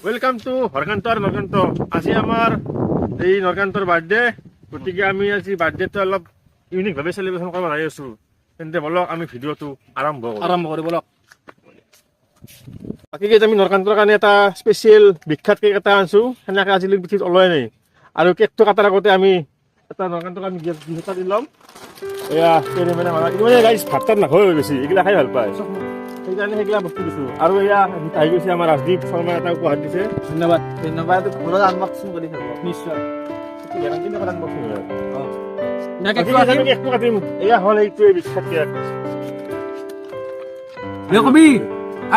Welcome to হৰকান্তৰ Narakanta. আজি আমাৰ এই নৰকান্তৰ বাৰ্থডে, গতিকে আমি আজি বাৰ্থডেটো অলপ ইউনিকভাৱে চেলিব্ৰেশ্যন কৰিব লাগি আছো। তেন্তে বলক আমি ভিডিঅ'টো আৰম্ভ কৰো বলক। বাকী কেইটা আমি নৰকান্তৰ কাৰণে এটা স্পেচিয়েল বিখ্যাত কেক এটা আনিছো, সেনেকৈ আজিলৈকে পিঠিত ওলোৱাই নাই। আৰু কেকটো কাটাৰ আগতে আমি এটা নৰকান্তক আমি গিফ্ট এটা দি ল'ম। এয়া কেনেবানে মানে গাইজ ভাত তাত নাখায় বেছি, এইগিলা খাই ভাল পায়, সেইকাৰণে সেইগিলা বস্তু দিছো। আৰু এয়া আহি গৈছে আমাৰ ৰাজদীপ শৰ্মাই এটা উপহাৰ দিছে। ধন্যবাদ ধন্যবাদ। ঘৰত আনবক্সিং কৰি থাকো নিশ্চয়। কেকটো কাটিম। এয়া হ'ল এইটোৱে বিখ্যাত কেক। কবি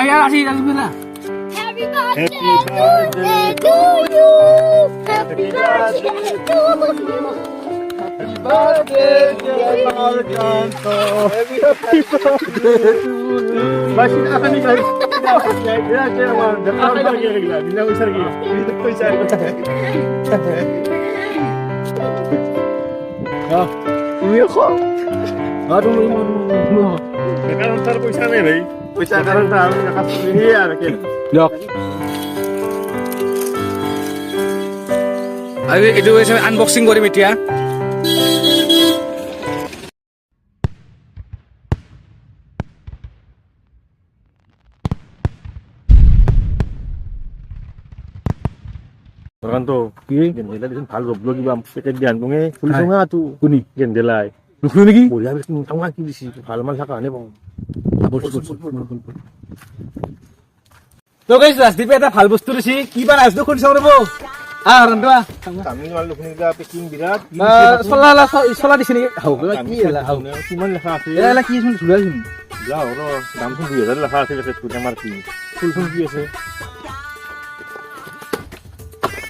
আয়া আসি আসবি না। Happy birthday to you. Happy birthday to you. Happy birthday dear Norkanto. Happy birthday to you. Masih akan nih guys. Ya cewek, datang lagi lagi. Bina besar lagi. Bina besar. Ya, ini kok. Aduh. Sekarang ntar pulsa nih, Bay. Pulsa sekarang ntar kasih ini ya, oke. Dok. Ayo itu unboxing কৰিম এতিয়া। Norkanto, gendela di sini ভাল goblok কিবা packet দি আনবঙে খুলিছো না তু কোনি gendela নুখুলো নেকি? বঢ়িয়া বেছি নটাম কি দিছি ভাল মাল থাকা আনে পাওঁ। তো গাইস ৰাজদীপে এটা ভাল বস্তু দিছি, কিবা ৰাজদীপ খুলি চাব ৰব। ৰন্ধা তামিল মাল দেখোন কিবা পেকিং বিৰাট চলা দিছে নেকি? হাও কি এলা হাও কিমান লেখা আছে এলা কি শুন ঝুলাই শুন যাও ৰ দামটো 2000 লেখা আছে পেকেটটো আমাৰ কি ফুলখন কি আছে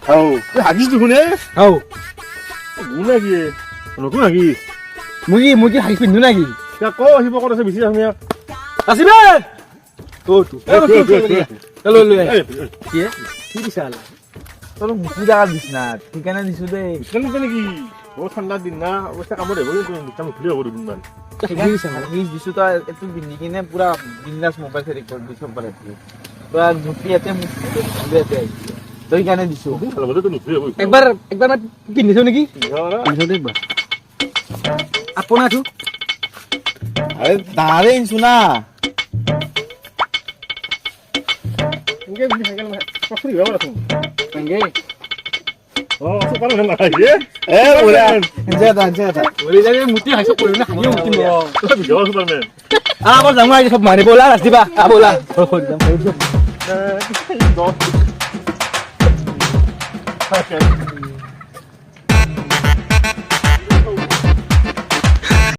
হাও হাগিছ দেখোন হাও গুনা কি নতুন হাগি মুগি হাগি পিন্ধু নাকি? ক আহিব ক'ত আছে বেছি আহমিয়া আসিবে তো চলো লৈ কি কি দিছাল তোর মুখি লাগা দিছ না ঠিকানা দিছু দে বিছাল নেকি বহুত ঠাণ্ডা দিন না অৱস্থা কামত আহিব কিন্তু দুটা মুখলি হ'ব দুদিনমান দিছু তো একটু বিন্দি কিনে পুরা বিন্দাস মোবাইল থেকে রেকর্ড দিছ পারে তো মুখি এতে মুখি তুই কেন দিছু ভাল বলে তো মুখলি হ'ব একবার পিন্ধিছো নেকি? পিন্ধিছো দে একবার আপনা আছো আরে দাঁড়ে ইনছু না এনেকে বুলি সাইকেল পছৰি হ'ব ৰাখোঁ সঙ্গে সুপাৰ ভাল নাখায় ওলা জেতা ওলি যাবে মুতি হাইছো কই না হাইও মুতি নো ভিডিঅ' সুপাৰমেন আবাৰ যাম আই সব মাৰি বলা ৰাস্তিবা বলা